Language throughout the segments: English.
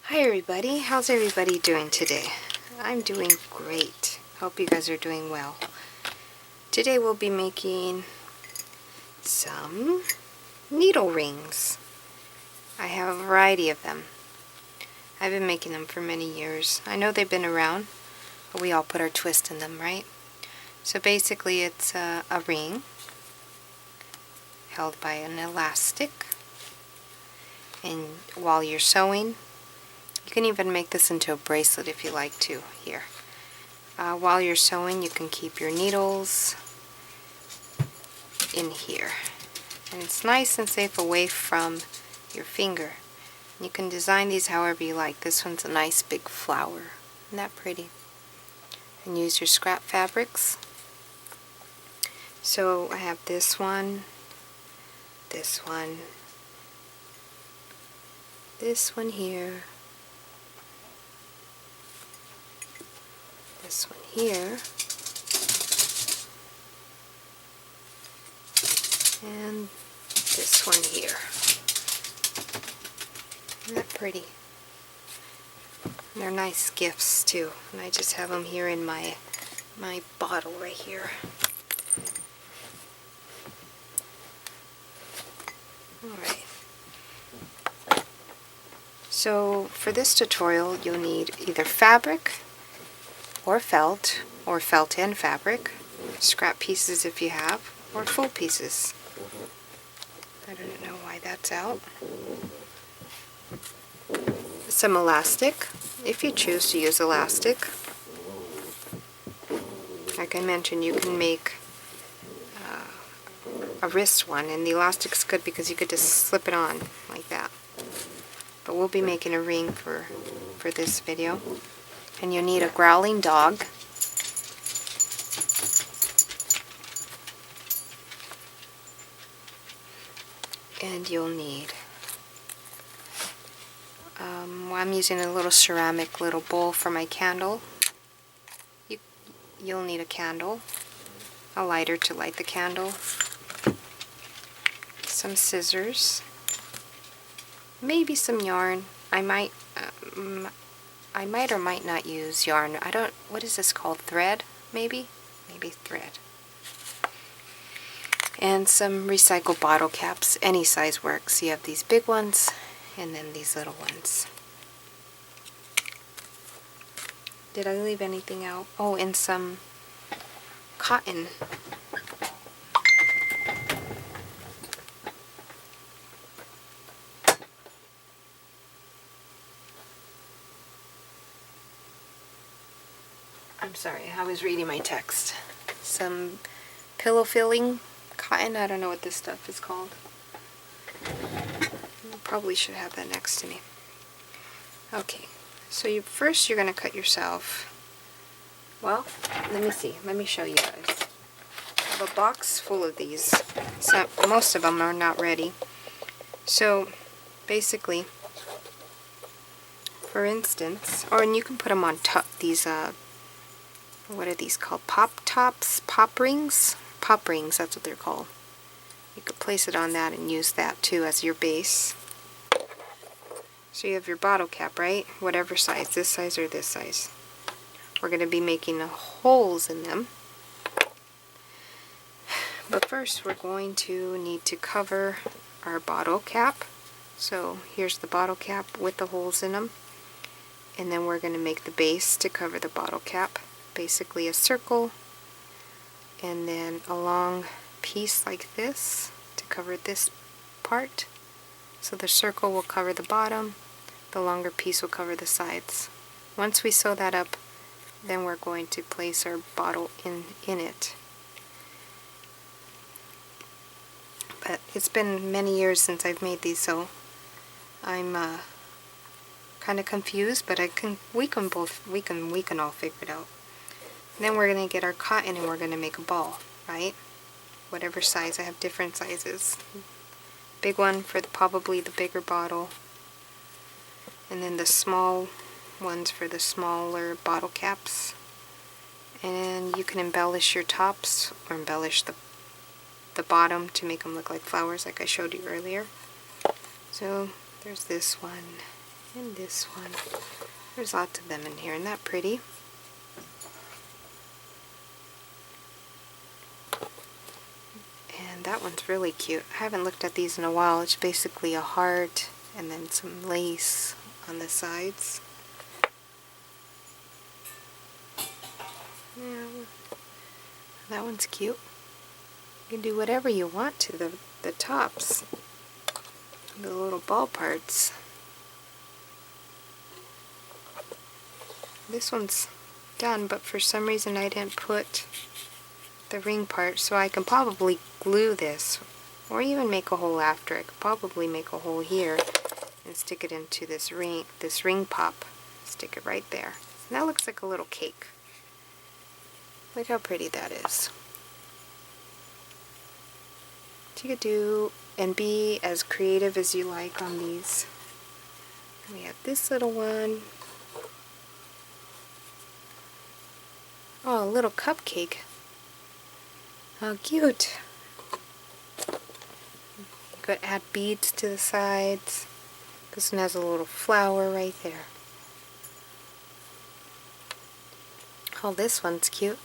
Hi everybody, how's everybody doing today? I'm doing great. Hope you guys are doing well. Today we'll be making some needle rings. I have a variety of them. I've been making them for many years. I know they've been around, but we all put our twist in them, right? So basically it's a ring held by an elastic, and while you're sewing, you can even make this into a bracelet if you like to. Here. While you're sewing, you can keep your needles in here. And it's nice and safe away from your finger. You can design these however you like. This one's a nice big flower. Isn't that pretty? And use your scrap fabrics. So I have this one, this one here, this one here, and this one here. Isn't that pretty? And they're nice gifts too. And I just have them here in my bottle right here. Alright. So for this tutorial you'll need either fabric or felt and fabric, scrap pieces if you have, or full pieces. I don't know why that's out. Some elastic, if you choose to use elastic. Like I mentioned, you can make a wrist one, and the elastic's good because you could just slip it on like that. But we'll be making a ring for this video. And you'll need a growling dog, and you'll need well, I'm using a little ceramic little bowl for my candle. You'll need a candle, a lighter to light the candle, some scissors, maybe some yarn. I might or might not use yarn. What is this called? Thread? Maybe thread. And some recycled bottle caps. Any size works. You have these big ones and then these little ones. Did I leave anything out? Oh, and some cotton. I'm sorry, I was reading my text. Some pillow filling cotton. I don't know what this stuff is called. I probably should have that next to me. Okay, so first you're going to cut yourself. Well, let me see. Let me show you guys. I have a box full of these. So most of them are not ready. So basically, for instance, and you can put them on top. These what are these called? Pop tops? Pop rings? Pop rings, that's what they're called. You could place it on that and use that too as your base. So you have your bottle cap, right? Whatever size, this size or this size. We're going to be making holes in them. But first we're going to need to cover our bottle cap. So here's the bottle cap with the holes in them. And then we're going to make the base to cover the bottle cap. Basically a circle, and then a long piece like this to cover this part. So the circle will cover the bottom, the longer piece will cover the sides. Once we sew that up, then we're going to place our bottle in it. But it's been many years since I've made these, so I'm kind of confused, but we can all figure it out. And then we're going to get our cotton and we're going to make a ball, right? Whatever size. I have different sizes. Big one for probably the bigger bottle, and then the small ones for the smaller bottle caps. And you can embellish your tops or embellish the bottom to make them look like flowers like I showed you earlier. So there's this one And this one. There's lots of them in here. Isn't that pretty? And that one's really cute. I haven't looked at these in a while. It's basically a heart and then some lace on the sides. Yeah, that one's cute. You can do whatever you want to the tops, the little ball parts. This one's done, but for some reason I didn't put the ring part, so I can probably glue this, or even make a hole after. I could probably make a hole here and stick it into this ring pop. Stick it right there. And that looks like a little cake. Look how pretty that is. So you could do and be as creative as you like on these. We have this little one. Oh, a little cupcake. How cute. You could add beads to the sides. This one has a little flower right there. Oh, this one's cute.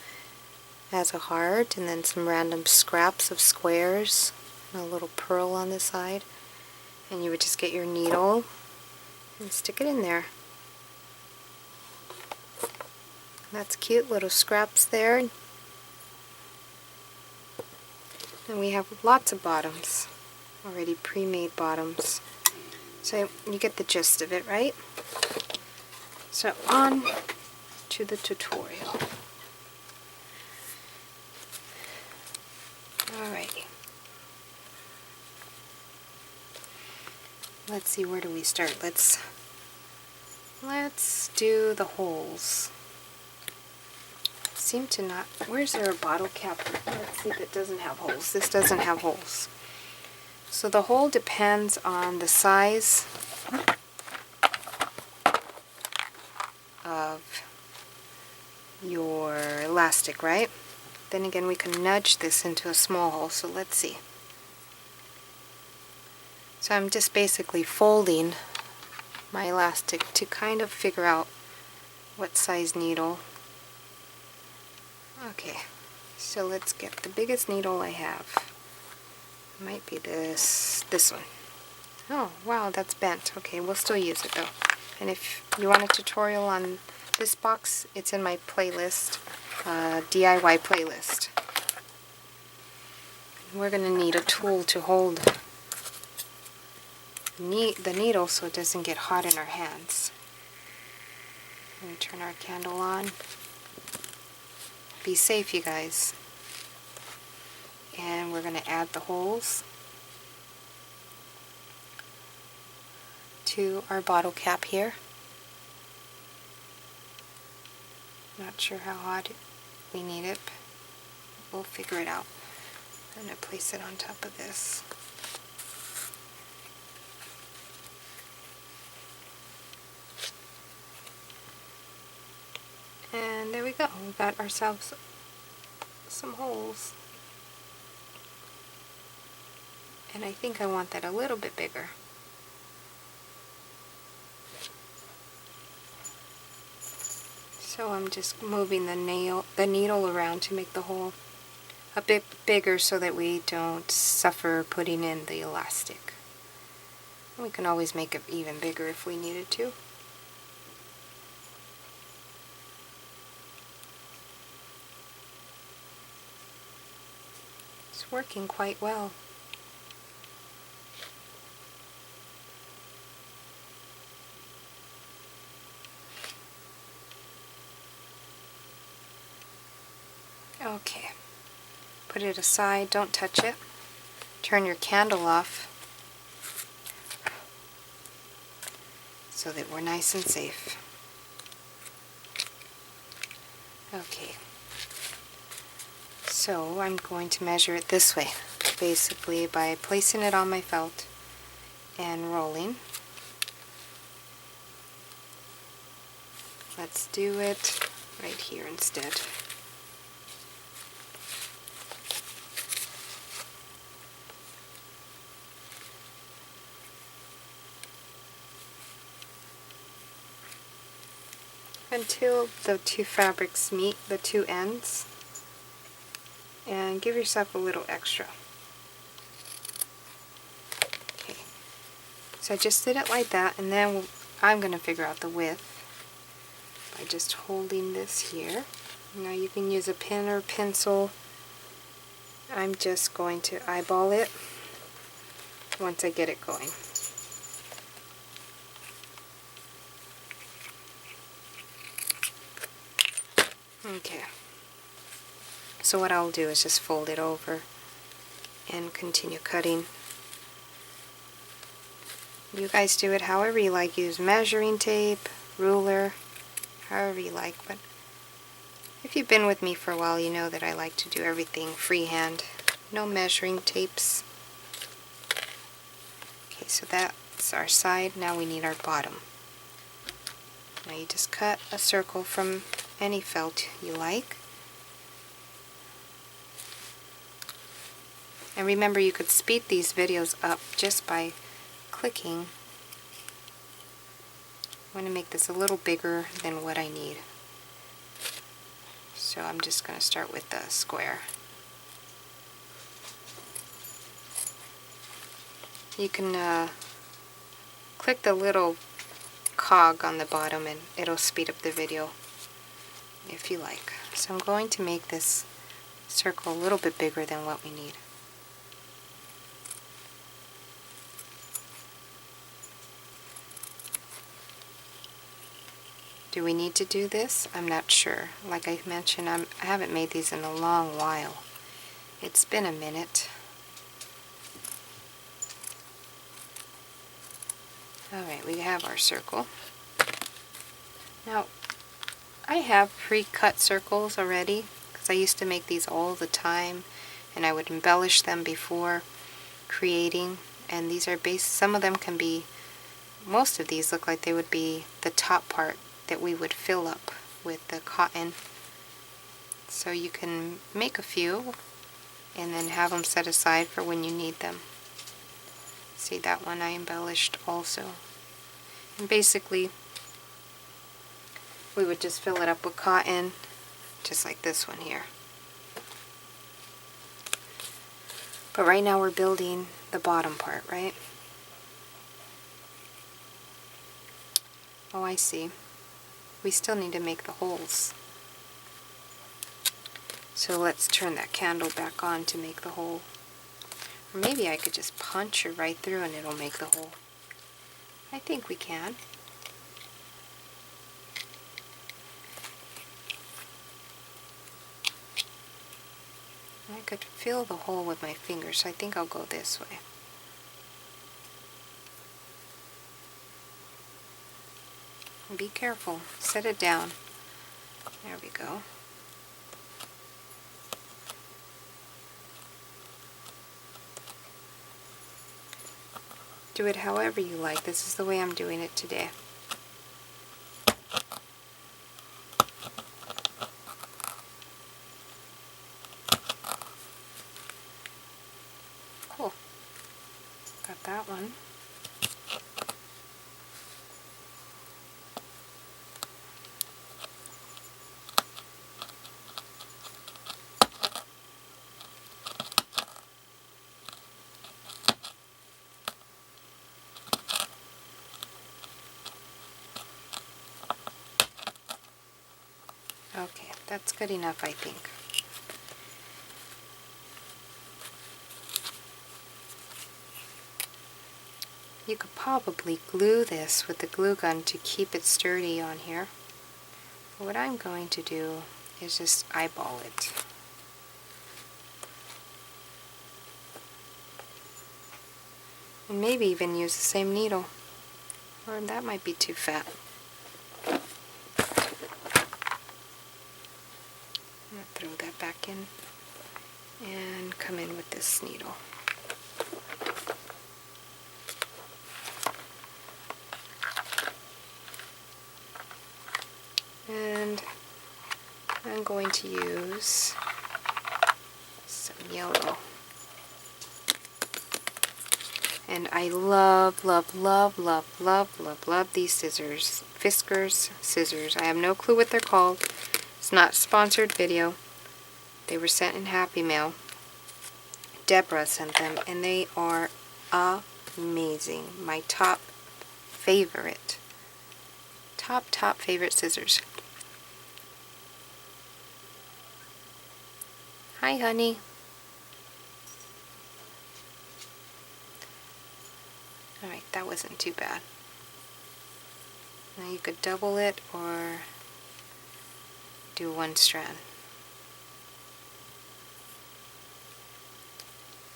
It has a heart and then some random scraps of squares and a little pearl on the side. And you would just get your needle and stick it in there. That's cute, little scraps there. And we have lots of bottoms, already pre-made bottoms. So you get the gist of it, right? So on to the tutorial. Alrighty. Let's see, where do we start? Let's do the holes. Seem to not. Where's there a bottle cap? Let's see if it doesn't have holes. This doesn't have holes. So the hole depends on the size of your elastic, right? Then again, we can nudge this into a small hole. So let's see. So I'm just basically folding my elastic to kind of figure out what size needle. Okay, so let's get the biggest needle I have. It might be this one. Oh, wow, that's bent. Okay, we'll still use it though. And if you want a tutorial on this box, it's in my playlist, DIY playlist. We're going to need a tool to hold the needle so it doesn't get hot in our hands. I'm going to turn our candle on. Be safe, you guys. And we're going to add the holes to our bottle cap here. Not sure how hot we need it, but we'll figure it out. I'm going to place it on top of this. And there we go. We got ourselves some holes. And I think I want that a little bit bigger. So I'm just moving the needle around to make the hole a bit bigger so that we don't suffer putting in the elastic. And we can always make it even bigger if we needed to. It's working quite well. Okay, put it aside, don't touch it. Turn your candle off so that we're nice and safe. Okay, so I'm going to measure it this way, basically by placing it on my felt and rolling. Let's do it right here instead. until the two fabrics meet, the two ends, and give yourself a little extra. Okay, so I just did it like that, and then I'm going to figure out the width by just holding this here. Now you can use a pen or pencil. I'm just going to eyeball it once I get it going. Okay, so what I'll do is just fold it over and continue cutting. You guys do it however you like. Use measuring tape, ruler, however you like, but if you've been with me for a while, you know that I like to do everything freehand. No measuring tapes. Okay, so that's our side. Now we need our bottom. Now you just cut a circle from any felt you like. And remember, you could speed these videos up just by clicking. I want to make this a little bigger than what I need. So I'm just going to start with the square. You can click the little cog on the bottom and it'll speed up the video if you like. So I'm going to make this circle a little bit bigger than what we need. Do we need to do this? I'm not sure. Like I mentioned, I haven't made these in a long while. It's been a minute. Alright, we have our circle. Now, I have pre-cut circles already, because I used to make these all the time, and I would embellish them before creating, and these are some of them can be, most of these look like they would be the top part that we would fill up with the cotton. So you can make a few, and then have them set aside for when you need them. See, that one I embellished also. And basically, we would just fill it up with cotton, just like this one here. But right now we're building the bottom part, right? Oh, I see. We still need to make the holes. So let's turn that candle back on to make the hole. Or maybe I could just punch it right through and it'll make the hole. I think we can. I could fill the hole with my fingers, so I think I'll go this way. And be careful. Set it down. There we go. Do it however you like. This is the way I'm doing it today. Cool. Got that one. Okay, that's good enough, I think. You could probably glue this with the glue gun to keep it sturdy on here. But what I'm going to do is just eyeball it. And maybe even use the same needle. Or that might be too fat. I'm going to throw that back in and come in with this needle. And I'm going to use some yellow. And I love, love, love, love, love, love, love these scissors. Fiskars scissors. I have no clue what they're called. It's not a sponsored video. They were sent in Happy Mail. Deborah sent them, and they are amazing. My top favorite. Top favorite scissors. Hi, honey. Alright, that wasn't too bad. Now you could double it or do one strand.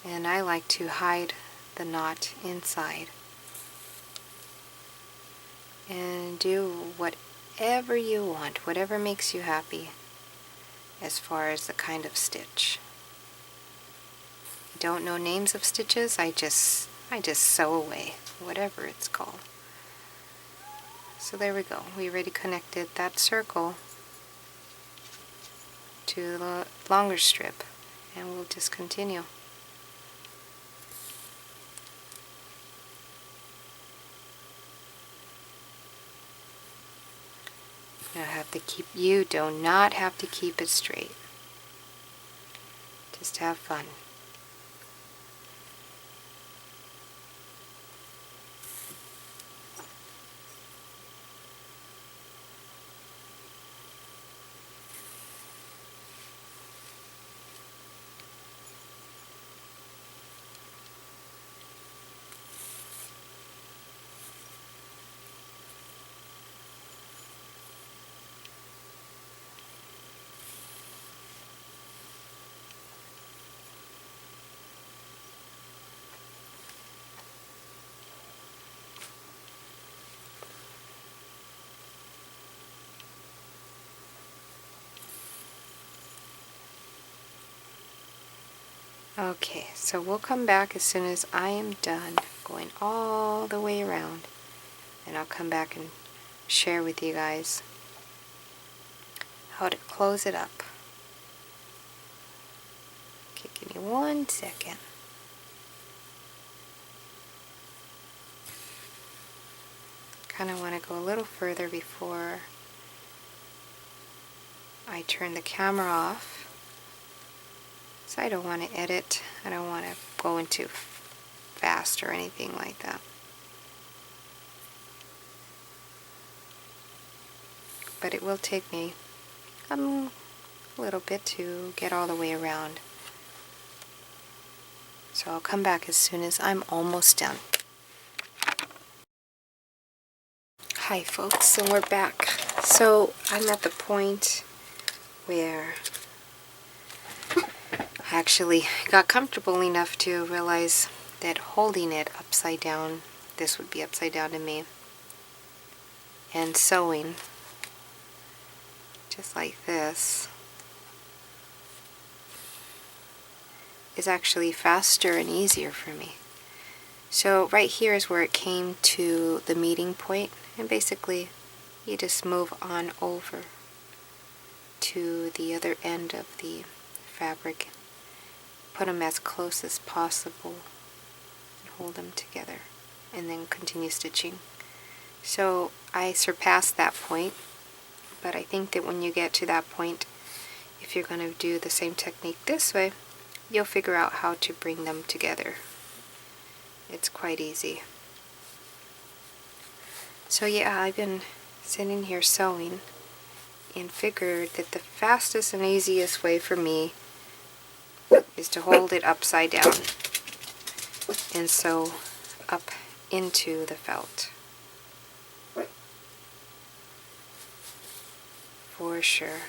And I like to hide the knot inside. And do whatever you want, whatever makes you happy as far as the kind of stitch. I don't know names of stitches, I just sew away, whatever it's called. So there we go. We already connected that circle to the longer strip, and we'll just continue. You do not have to keep it straight. Just have fun. Okay, so we'll come back as soon as I am done going all the way around, and I'll come back and share with you guys how to close it up. Okay, give me 1 second. Kind of want to go a little further before I turn the camera off. So I don't want to edit. I don't want to go in too fast or anything like that. But it will take me a little bit to get all the way around. So I'll come back as soon as I'm almost done. Hi folks, and we're back. So I'm at the point where I actually got comfortable enough to realize that holding it upside down, this would be upside down to me, and sewing just like this is actually faster and easier for me. So right here is where it came to the meeting point, and basically you just move on over to the other end of the fabric, put them as close as possible and hold them together, and then continue stitching. So I surpassed that point, but I think that when you get to that point, if you're going to do the same technique this way, you'll figure out how to bring them together. It's quite easy. So yeah, I've been sitting here sewing and figured that the fastest and easiest way for me is to hold it upside down and sew up into the felt. For sure.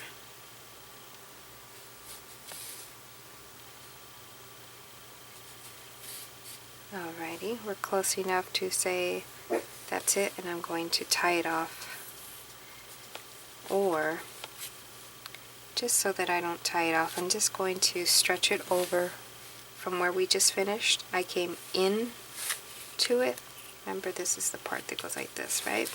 Alrighty, we're close enough to say that's it, and I'm going to tie it off. Or, just so that I don't tie it off, I'm just going to stretch it over from where we just finished. I came in to it. Remember, this is the part that goes like this, right?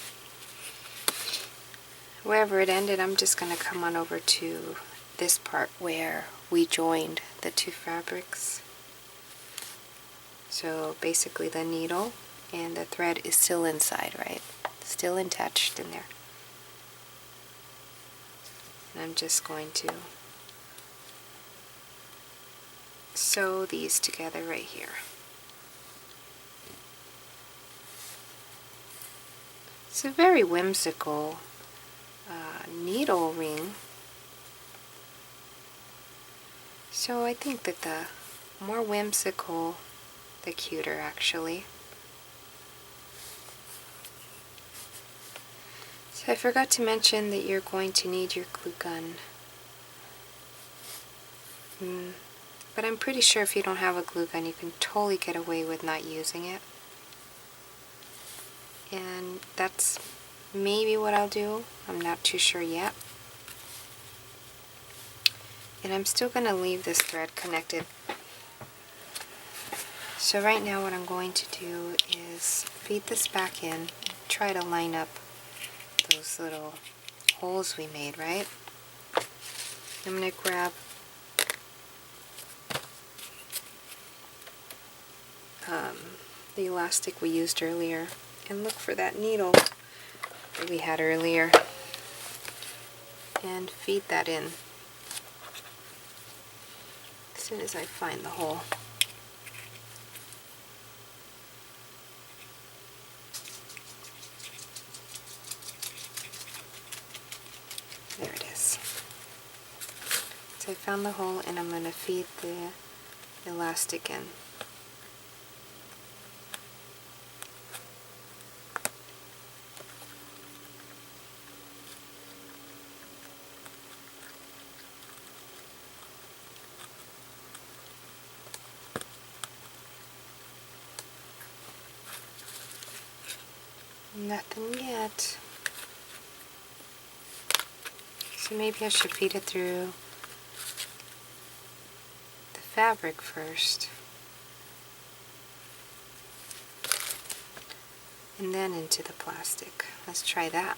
Wherever it ended, I'm just going to come on over to this part where we joined the two fabrics. So basically the needle and the thread is still inside, right? Still attached in there. And I'm just going to sew these together right here. It's a very whimsical needle ring. So I think that the more whimsical, the cuter actually. So I forgot to mention that you're going to need your glue gun. But I'm pretty sure if you don't have a glue gun, you can totally get away with not using it. And that's maybe what I'll do. I'm not too sure yet. And I'm still going to leave this thread connected. So right now what I'm going to do is feed this back in, try to line up those little holes we made, right? I'm going to grab the elastic we used earlier and look for that needle that we had earlier and feed that in as soon as I find the hole. There it is. So I found the hole and I'm going to feed the elastic in. Nothing yet. So maybe I should feed it through the fabric first. And then into the plastic. Let's try that.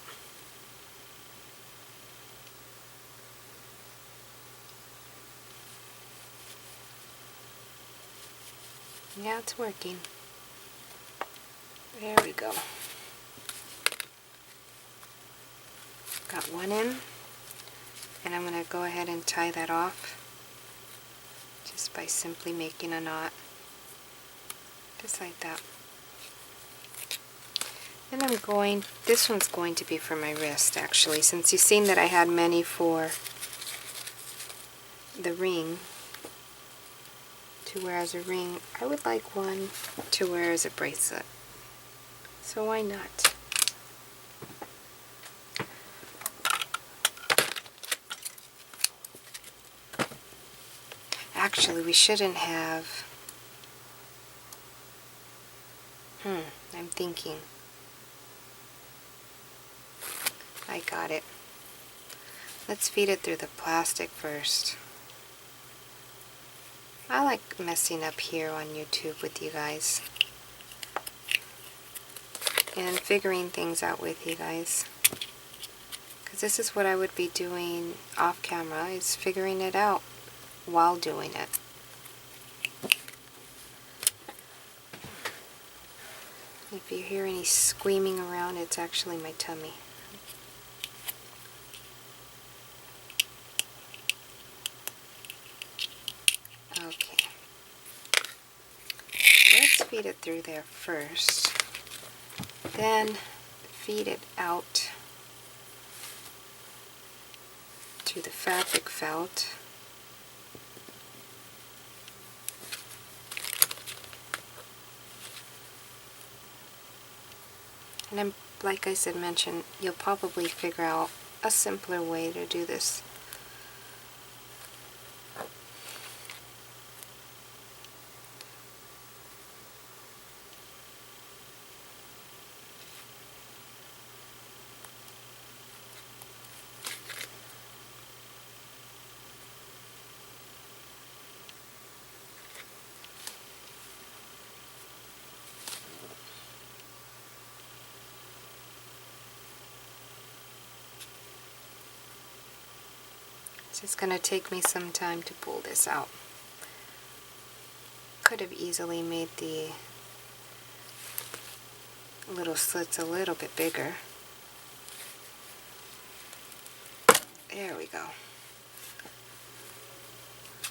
Yeah, it's working. There we go. Got one in, and I'm going to go ahead and tie that off just by simply making a knot, just like that. And this one's going to be for my wrist actually, since you've seen that I had many for the ring, to wear as a ring. I would like one to wear as a bracelet. So why not? Actually, we shouldn't have. I'm thinking. I got it. Let's feed it through the plastic first. I like messing up here on YouTube with you guys and figuring things out with you guys, because this is what I would be doing off camera, is figuring it out while doing it. If you hear any squeaming around, it's actually my tummy. Okay. Let's feed it through there first. Then feed it out to the fabric felt. And then, like I said, you'll probably figure out a simpler way to do this. It's just going to take me some time to pull this out, could have easily made the little slits a little bit bigger. There we go.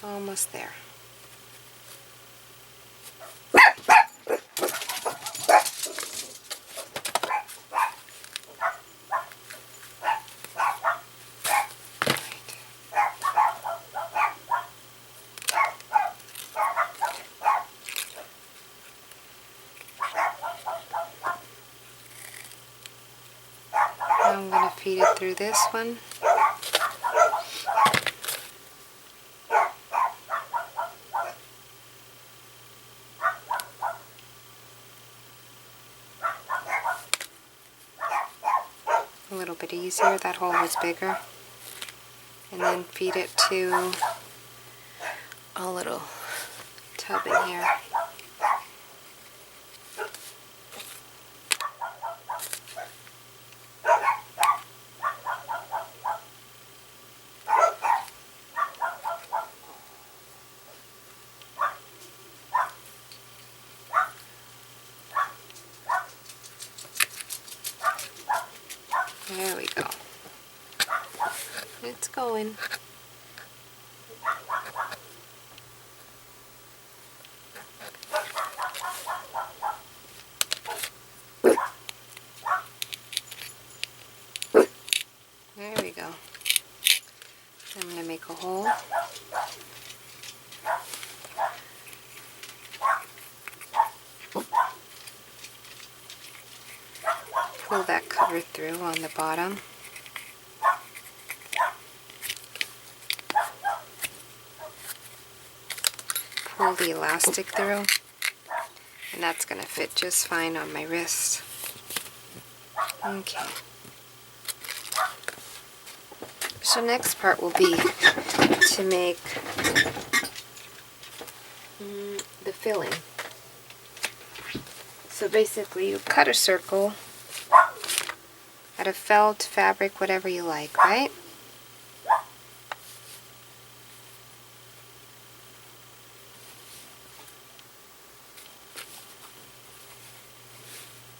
Almost there. I'm going to feed it through this one. A little bit easier, that hole was bigger. And then feed it to a little tub in here. There we go. It's going. There we go. I'm going to make a hole. Pull that cover through on the bottom. Pull the elastic through, and that's going to fit just fine on my wrist. Okay. So next part will be to make the filling. So basically you cut a circle out of felt, fabric, whatever you like, right?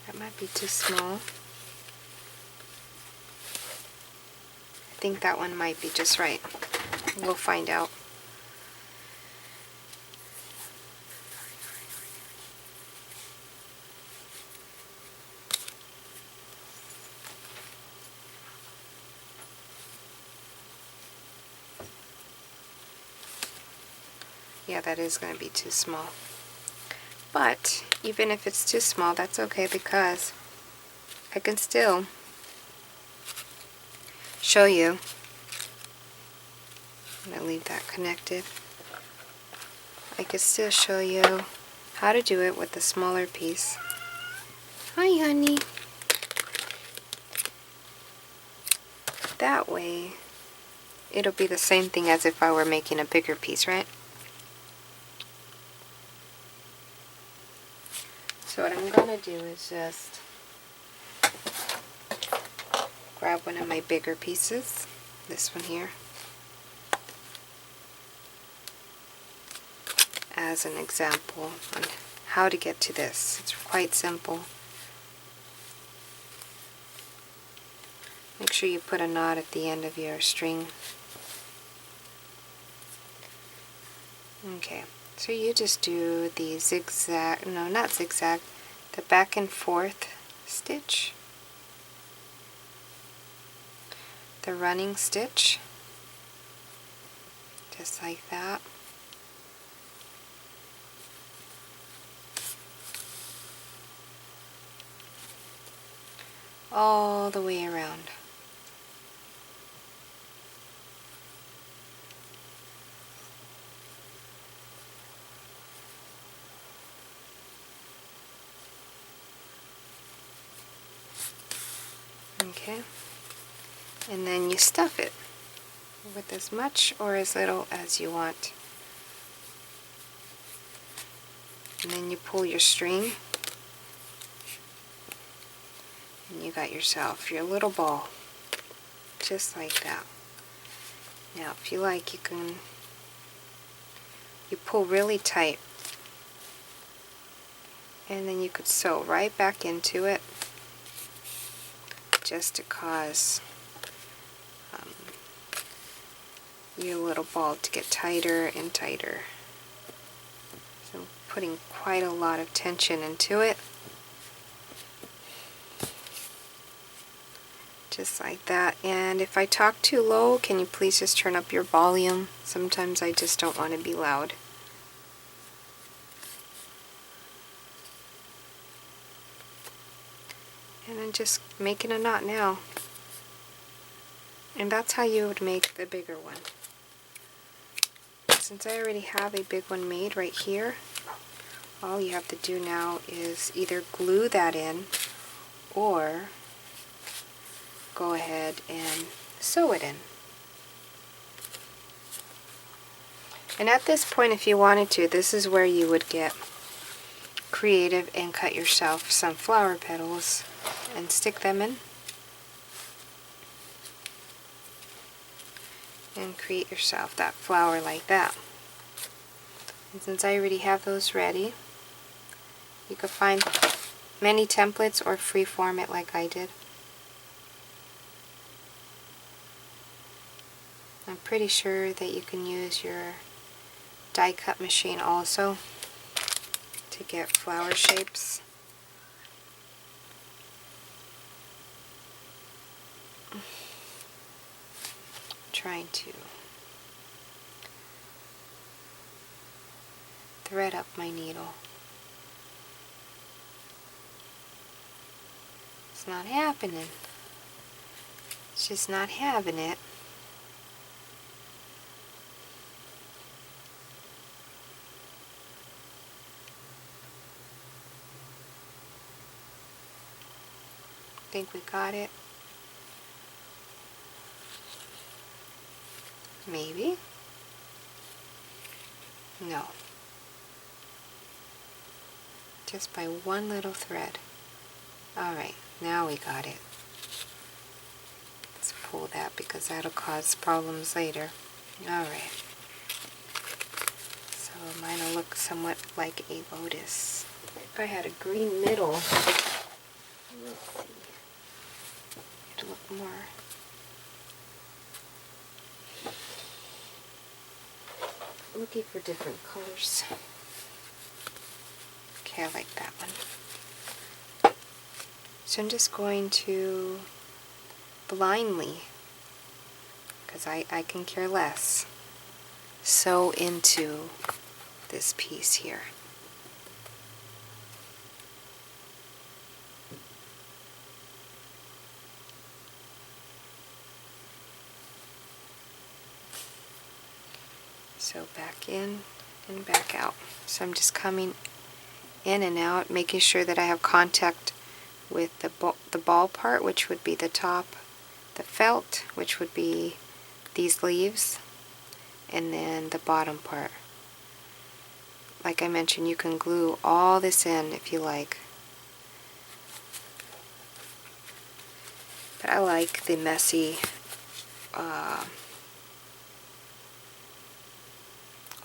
That might be too small. I think that one might be just right. We'll find out. Yeah, that is going to be too small. But even if it's too small, that's okay, because I can still show you. I'm going to leave that connected. I can still show you how to do it with the smaller piece. Hi, honey. That way, it'll be the same thing as if I were making a bigger piece, right? So what I'm going to do is just grab one of my bigger pieces, this one here, as an example on how to get to this. It's quite simple. Make sure you put a knot at the end of your string. Okay. So you just do the zigzag, no, not zigzag, the back and forth stitch, the running stitch, just like that. All the way around. Okay, and then you stuff it with as much or as little as you want. And then you pull your string, and you got yourself your little ball, just like that. Now if you like, you pull really tight And then you could sew right back into it just to cause your little ball to get tighter and tighter. So I'm putting quite a lot of tension into it. Just like that. And if I talk too low, can you please just turn up your volume? Sometimes I just don't want to be loud. And I'm just making a knot now. And that's how you would make the bigger one. Since I already have a big one made right here, all you have to do now is either glue that in or go ahead and sew it in. And at this point, if you wanted to, this is where you would get creative and cut yourself some flower petals and stick them in and create yourself that flower like that. And since I already have those ready, you could find many templates or freeform it like I did. I'm pretty sure that you can use your die cut machine also to get flower shapes. Trying to thread up my needle. It's not happening. It's just not having it. Think we got it? Maybe. No. Just by one little thread. Alright, now we got it. Let's pull that because that'll cause problems later. Alright. So mine will look somewhat like a lotus. If I had a green middle, let's see. It'll look more. Looking for different colors. Okay, I like that one. So I'm just going to blindly, because I can care less, sew into this piece here. So back in and back out. So I'm just coming in and out, making sure that I have contact with the ball part, which would be the top, the felt, which would be these leaves, and then the bottom part. Like I mentioned, you can glue all this in if you like. But I like the messy,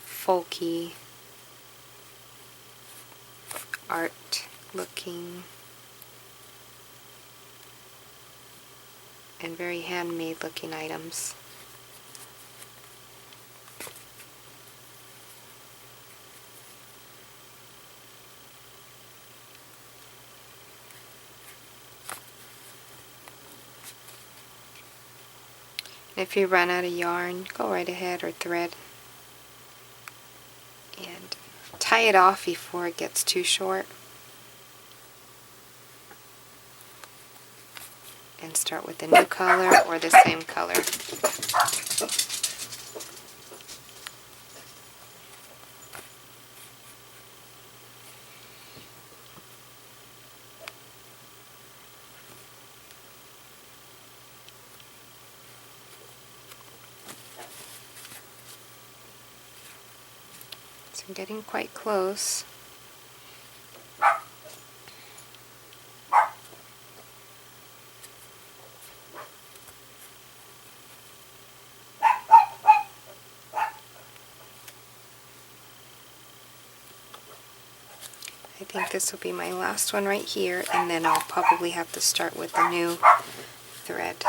folky, art looking and very handmade looking items. If you run out of yarn, go right ahead, or thread, and tie it off before it gets too short. And start with a new color or the same color. So I'm getting quite close. I think this will be my last one right here, and then I'll probably have to start with a new thread.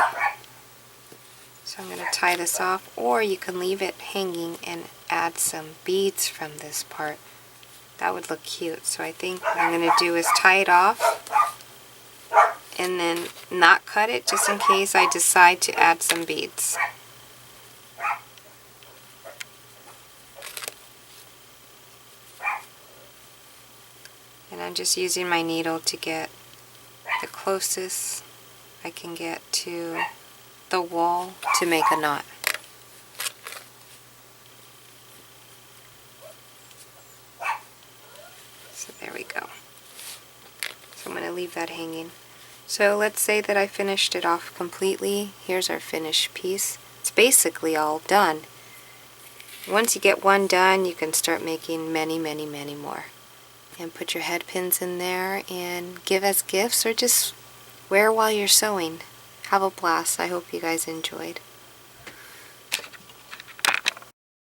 So I'm going to tie this off, or you can leave it hanging and add some beads from this part. That would look cute. So I think what I'm going to do is tie it off and then not cut it, just in case I decide to add some beads. And I'm just using my needle to get the closest I can get to the wall to make a knot. So there we go. So I'm going to leave that hanging. So let's say that I finished it off completely. Here's our finished piece. It's basically all done. Once you get one done, you can start making many, many, many more. And put your head pins in there and give as gifts, or just wear while you're sewing. Have a blast. I hope you guys enjoyed.